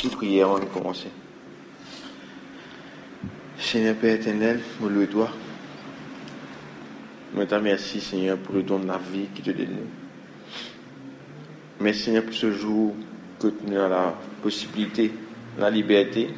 Nous prions avant de commencer. Seigneur Père éternel, nous louons toi. Nous te remercions, Seigneur, pour le don de la vie qui te donne. Merci, Seigneur, pour ce jour que tu as la possibilité, la liberté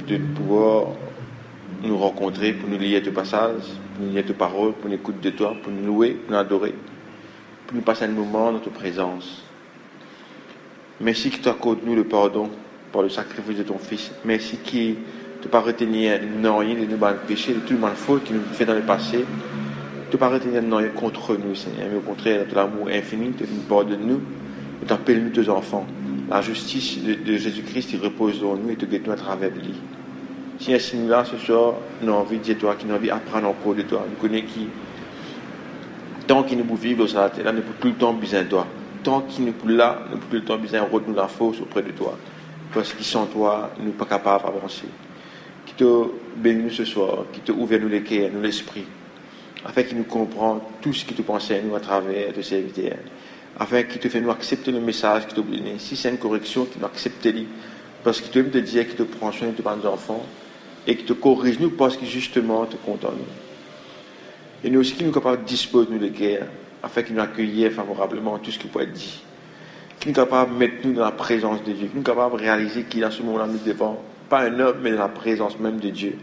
de pouvoir nous rencontrer, pour nous lire tes passages, pour nous lire tes paroles, pour nous écouter de toi, pour nous louer, pour nous adorer, pour nous passer un moment dans ta présence. Merci que tu accordes nous le pardon par le sacrifice de ton Fils. Merci qu'il ne pas retenir non rien de nos péchés, de tout le mal faute qu'il nous fait dans le passé. Tu ne pas retenir non rien contre nous, Seigneur, mais au contraire, de l'amour infini, tu nous pardonnes nous, et tu appelles nous tes enfants. La justice de Jésus-Christ, il repose dans nous et te guide nous à travers lui. Seigneur, si nous là ce soir, nous avons envie de dire toi, qui nous envie d'apprendre encore de toi. Nous connaissons qui, tant qu'il nous peut vivre dans la terre, là, nous pouvons tout le temps besoin de toi. Tant qu'il nous peut là, nous pouvons tout le temps besoin de nous la force auprès de toi. Parce qu'ils sont toi, nous ne sommes pas capables d'avancer. Qui te bénit ce soir, qui te ouvre nous les cœurs, nous l'esprit, afin qu'il nous comprenne tout ce qui te pense à nous à travers de serviteurs, afin qu'il te fait nous accepter le message qui te donné. Si c'est une correction, qu'il nous accepte, parce qu'il te veut te dire qu'il te prend soin de tes enfants, et qu'il te corrige nous parce qu'il justement te compte en nous. Et nous aussi, qu'il nous capable de disposer nous les cœurs, afin qu'il nous accueille favorablement tout ce qui peut être dit. Qu'il nous capable de mettre nous dans la présence de Dieu, qu'il nous capable de réaliser qu'il a ce moment-là nous devant, pas un homme, mais dans la présence même de Dieu.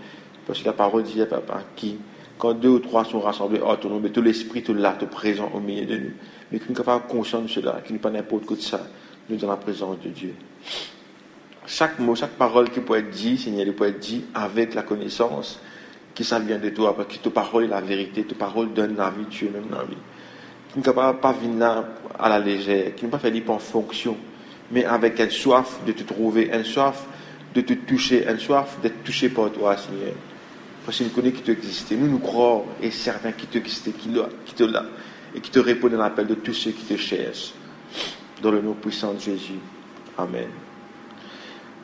Parce que la parole dit, papa, qui, quand 2 ou 3 sont rassemblés hors ton nom, mais tout l'esprit, tout là, tout présent au milieu de nous. Mais qu'il nous capable de conscience de cela, qu'il nous pas n'importe quoi de ça, nous dans la présence de Dieu. Chaque mot, chaque parole qui peut être dit, Seigneur, il peut être dit avec la connaissance que ça vient de toi, parce que ta parole est la vérité, ta parole donne la vie, tu es même la vie. Qui ne peut pas venir là à la légère, qui ne peut pas faire libre en fonction, mais avec une soif de te trouver, une soif de te toucher, une soif d'être touché par toi, Seigneur. Parce que nous connaissons qui t'existe. Nous croyons et certains qui t'existent, qui te l'a, et qui te répondent à l'appel de tous ceux qui te cherchent. Dans le nom puissant de Jésus. Amen.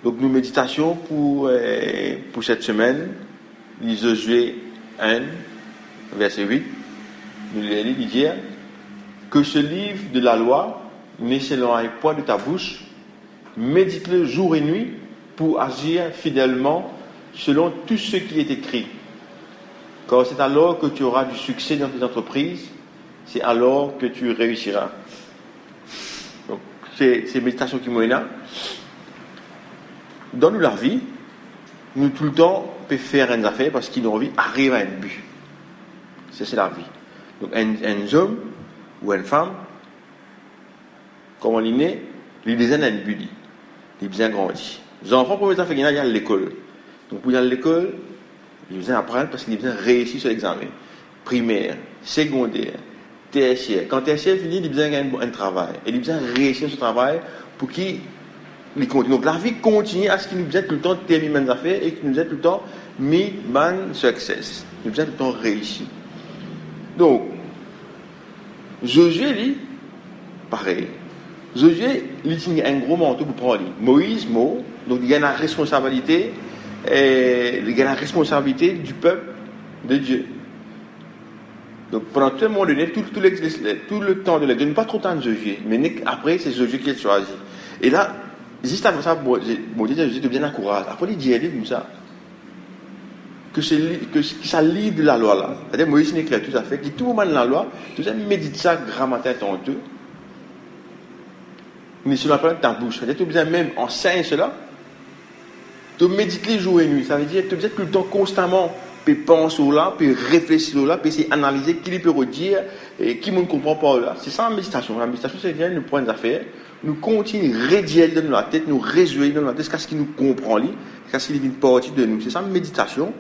Donc, nos méditations pour cette semaine, Josué 1, verset 8, nous lisons, il dit que ce livre de la loi ne s'éloigne point de ta bouche, médite-le jour et nuit pour agir fidèlement selon tout ce qui est écrit. Car c'est alors que tu auras du succès dans tes entreprises, c'est alors que tu réussiras. Donc, c'est méditation qui m'ont là. Dans la vie, nous tout le temps peut faire une affaire parce qu'il a envie d'arriver à un but. C'est la vie. Donc un homme ou une femme, comme on est né, il a un but, il a bien grandi. Les enfants, pour les enfants, ils sont à l'école. Donc pour aller à l'école, ils besoin apprendre parce qu'ils besoin réussir sur l'examen. Primaire, secondaire, tertiaire. Quand tertiaire finit, ils besoin gagner un travail. Et ils besoin réussir ce travail pour qu'ils continue. Donc la vie continue à ce qu'il nous aide tout le temps de terminer mes affaires et qu'il nous aide tout le temps meet man success. Il nous aide tout le temps réussir. Donc, Josué, lui, pareil. Josué, il a un gros manteau pour prendre. Moïse, donc il a la responsabilité, du peuple de Dieu. Donc pendant tout le monde donné, tout le temps de l'exil, pas trop de temps de Josué, mais après c'est Josué qui est choisi. Et là, juste avant ça, mon Dieu, Jésus devient encouragé. Après, il dit comme ça. Que ça lit de la loi là. C'est-à-dire, Moïse n'écrit tout à fait. Qui tout le monde dans la loi, tout ça, médite ça, grammatin tantôt. Mais sur la planète, ta bouche. C'est-à-dire, tu as besoin même enseigne cela. Tu médites les jours et nuits. Ça veut dire, tu as besoin tout le temps, constamment, puis penser là, puis réfléchir là, puis essayer d'analyser qui peut redire et qui ne comprend pas là. C'est ça la méditation. La méditation, c'est bien, nous prendre des affaires. Nous continuons à rédiger dans la tête, nous réjouir dans la tête, jusqu'à ce qu'il nous comprend, jusqu'à ce qu'il devient une partie de nous. C'est ça la méditation.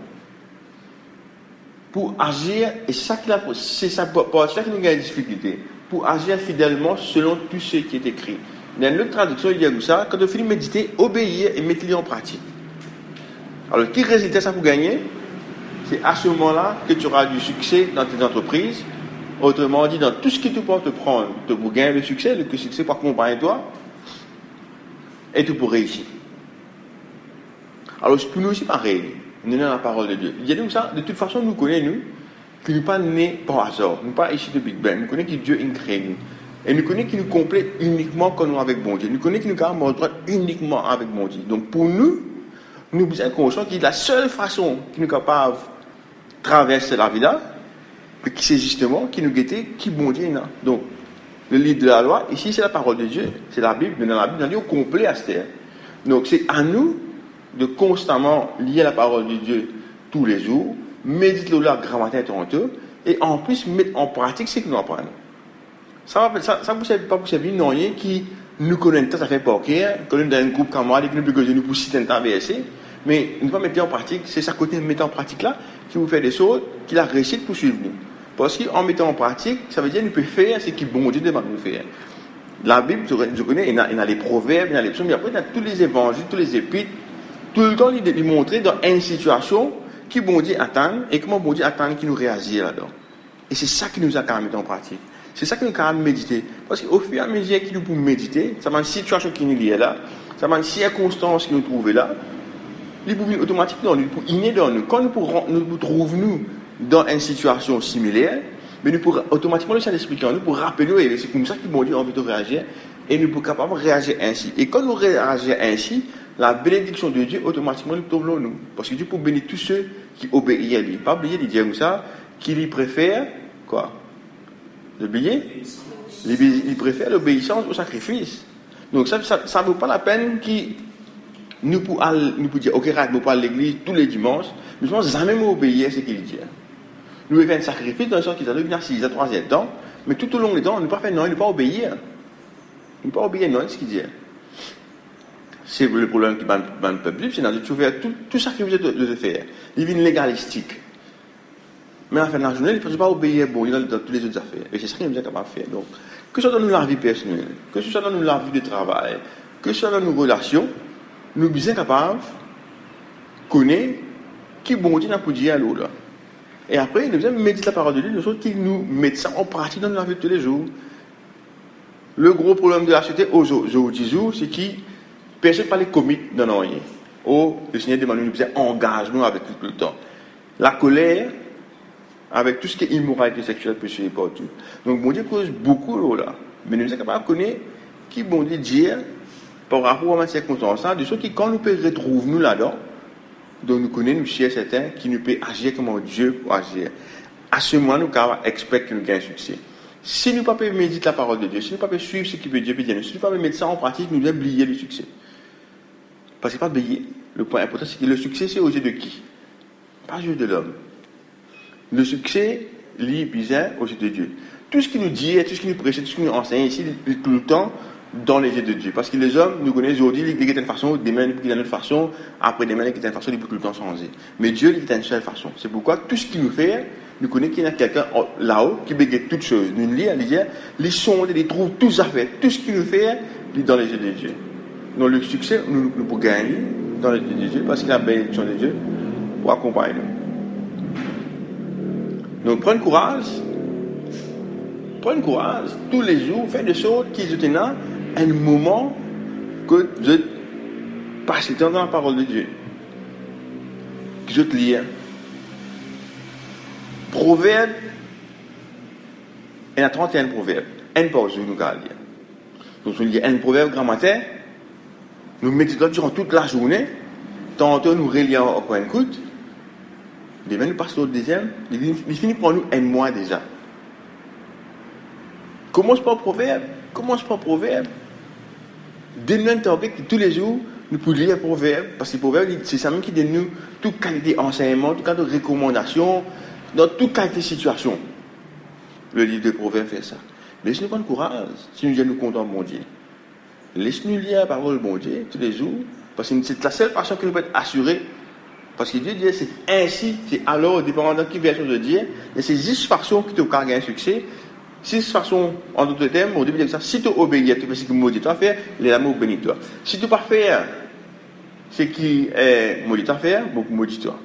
Pour agir, et c'est ça qui nous gagne des difficultés, pour agir fidèlement selon tout ce qui est écrit. Dans une autre traduction, il y a comme ça, quand on finit de méditer, obéir et mettre-le en pratique. Alors, quel résultat ça pour gagner? C'est à ce moment-là que tu auras du succès dans tes entreprises. Autrement dit, dans tout ce qui te peut te prendre, pour gagner le succès pour accompagner toi, et tout pour réussir. Alors, pour nous aussi, pareil, nous avons la parole de Dieu. Il y a comme ça, de toute façon, nous connaissons, nous, que nous ne sommes pas nés par hasard, nous ne sommes pas issus de Big Bang, nous connaissons que Dieu a créé nous. Et nous connaissons qui nous complète uniquement quand nous avec bon Dieu. Nous connaissons qui nous garde droit uniquement avec bon Dieu. Donc pour nous, nous sommes conscients que la seule façon qui nous est capable de traverser la vie là, c'est justement qui nous guette, qui bon Dieu là. Donc, le livre de la loi, ici c'est la parole de Dieu. C'est la Bible, mais dans la Bible, on dit au complet à cette terre. Donc c'est à nous de constamment lier la parole de Dieu tous les jours, méditer la grammaire tantôt, et en plus mettre en pratique ce que nous apprenons. Ça vous savez pas pour servir non qui nous connaissent, ça fait pas ok, que nous dans un groupe camarade et que nous besoin nous pour citer un temps verset, mais nous pas mettre en pratique, c'est ça côté de mettre en pratique là qui vous fait des choses qui la réussite pour suivre nous. Parce qu'en mettant en pratique, ça veut dire que nous pouvons faire ce qui bon Dieu demande de nous faire. La Bible, je connais, il y a les proverbes, il y a les psaumes, mais après il y a tous les évangiles, tous les épîtres, tout le temps il montrer dans une situation qui bon Dieu attend et comment bon Dieu attend qu'il nous réagisse là-dedans. Et c'est ça qui nous a quand même mis en pratique. C'est ça qui nous a quand même méditer. Parce qu'au fur et à mesure qu'il nous peut méditer, ça m'a une situation qui nous lie là, ça m'a une circonstance qui nous trouve là, il peut venir automatiquement, il peut inné dans nous. Quand nous trouvons dans une situation similaire, mais nous pourrons automatiquement le Saint-Esprit en nous pour rappeler nous, et c'est comme ça que bon Dieu a envie de réagir, et nous sommes capables de réagir ainsi. Et quand nous réagissons ainsi, la bénédiction de Dieu automatiquement nous tombe dans nous. Parce que Dieu peut bénir tous ceux qui obéissent à lui. Pas oublier de dire comme ça, qu'il lui préfère, quoi? L'obéir? Il préfère l'obéissance au sacrifice. Donc ça ne vaut pas la peine qu'il nous pour dire, ok, nous pas à l'église tous les dimanches, nous ne sommes jamais obéir à ce qu'il dit. Nous devons faire un sacrifice dans le sens qu'il a devenu assis à 3e temps, mais tout au long des temps, nous ne pas faire non, il ne pas obéir. Il ne pas obéir non, ce qu'il dit. C'est le problème qui va le peuple, c'est dans tout sacrifice de faire. Il vient légalistique. Mais à la fin de la journée, il ne peut pas obéir bon, dans toutes les autres affaires. Et c'est ce qu'il est capable de faire. Donc, que ce soit dans la vie personnelle, que ce soit dans la vie de travail, que ce soit dans nos relations, nous sommes bien capables de connaître qui bon Dieu n'a pas dire à l'autre. Et après, nous devons méditer la parole de Dieu, de sorte qu'il nous mette ça en pratique dans la vie de tous les jours. Le gros problème de la société aujourd'hui, c'est que personne ne parle de commit dans rien. Le Seigneur demande nous un engagement avec tout le temps. La colère, avec tout ce qui est immoralité sexuelle, peut se partout. Donc, bon Dieu cause beaucoup là. Mais nous sommes capables de connaître qui bon Dieu dit par rapport à ces circonstances, de sorte que quand nous pouvons retrouver nous là-dedans, donc nous connaissons, nous cherchons certains qui nous peuvent agir comme Dieu pour agir. À ce moment, nous avons expect que nous gagnons succès. Si nous ne pouvons pas méditer la parole de Dieu, si nous ne pouvons pas suivre ce que Dieu peut dire, si nous ne pouvons pas mettre ça en pratique, nous devons oublier le succès. Parce que pas oublier. Le point important, c'est que le succès, c'est aux yeux de qui? Pas aux yeux de l'homme. Le succès, lui, bizarre aux yeux de Dieu. Tout ce qu'il nous dit, tout ce qu'il nous prêche, tout ce qu'il nous enseigne ici, il est tout le temps dans les yeux de Dieu. Parce que les hommes, nous connaissent aujourd'hui, ils disent d'une façon, demain, ils disent d'une autre façon, après demain, ils disent d'une façon, ils peuvent tout le temps changer. Mais Dieu, il dit d'une seule façon. C'est pourquoi tout ce qu'il nous fait, nous connaissons qu'il y a quelqu'un là-haut qui bégaye toutes choses. Nous lit, il dit, les sondes, ils trouvent tout à fait. Tout ce qu'il nous fait, il est dans les yeux de Dieu. Donc le succès, nous pouvons gagner dans les yeux de Dieu, parce qu'il a la bénédiction de Dieu pour accompagner nous. Donc prenez courage, tous les jours, faites des choses qui sont là, un moment que vous passez dans la parole de Dieu, que vous lisez. Proverbe, il y a 31 proverbes, un par jour nous allons lire. Donc nous lisons un proverbe grand matin, nous méditons durant toute la journée, tantôt nous relions au coin de coude, demain nous passons au deuxième, il finit pour nous un mois déjà. Commence par proverbe. Donne-nous target que tous les jours, nous pouvons lire proverbe, parce que proverbe, c'est ça même qui donne nous toute qualité d'enseignement, toute qualité de recommandation, dans toute qualité de situation. Le livre de proverbe fait ça. Laisse-nous prendre courage, si nous nous comptons bon Dieu. Laisse-nous lire la parole de bon Dieu tous les jours, parce que c'est la seule façon qui nous peut être assurée. Parce que Dieu dit, c'est ainsi, c'est alors, dépendant de qui version de Dieu, et c'est 10 façons qui te carguent un succès. 6 façons, en d'autres termes, on dit comme ça, si tu obéis, tu fais ce que maudit toi faire, les amours bénis toi. Si tu ne pas faire ce qui est maudit toi faire, beaucoup maudit toi.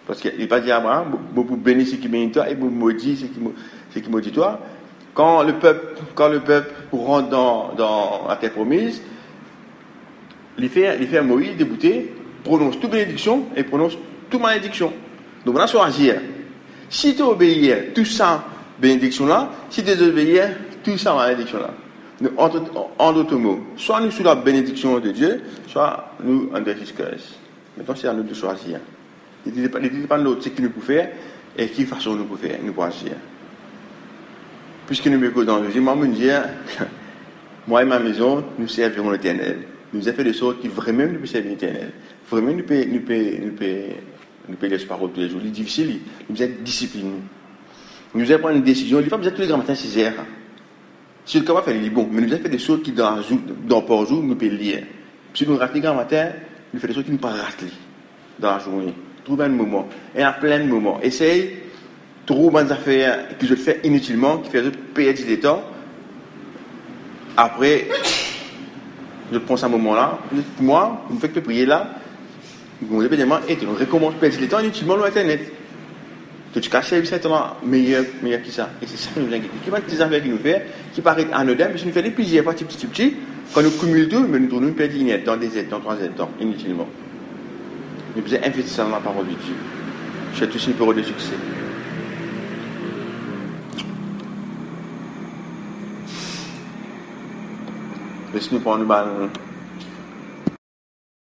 Parce qu'il n'est pas dit à Abraham, beaucoup bénis ce qui bénit toi, et beaucoup maudit ce qui maudit toi. Quand le peuple rentre dans la terre promise, il fait Moïse débouté, prononce toute bénédiction et prononce toute malédiction. Donc, on a choisi. Si tu obéis, tout ça, bénédiction là, si tu désobéis, tout ça va bénédiction là. En d'autres mots, soit nous sous la bénédiction de Dieu, soit nous en Jésus-Christ. Maintenant, c'est à nous de choisir. Il ne dit pas l'autre, ce qu'il nous peut faire et quelle façon nous peut faire, nous pouvons agir. Puisque nous me dans le moi, je dis, moi et ma maison, nous servirons l'Éternel. Nous avons fait des choses qui vraiment nous peuvent servir l'Éternel. Vraiment, nous pouvons laisser parole tous les jours. C'est difficile, nous avons disciplinés. Nous avons pris une décision, il ne faut pas tous les grands matins 6 heures. Si le capable fait les bon, mais nous avons fait des choses qui dans par jour nous pouvons lire. Si nous ratons les grands matins, nous faisons des choses qui nous pas rater dans la journée. Trouvez un moment. Et à plein de moments. Essaye, trouve des affaires que je fais inutilement, qui fait perdre du temps. Après, je prends ce moment-là. Pour moi, vous me faites prier là. Vous me dites, et tu recommences perdre du temps inutilement sur Internet. Tu casses le service meilleur que ça. Et c'est ça que nous inquiète. Qui va des affaires qui nous fait, qui paraît anodin, mais si nous faisons plusieurs fois, petit, quand nous cumulons tout, mais nous tournons une perte d'inerte dans 2 heures, dans 3 heures, inutilement. Nous devons investir dans la parole de Dieu. C'est tous une parole de succès. Laisse-nous prendre une balle.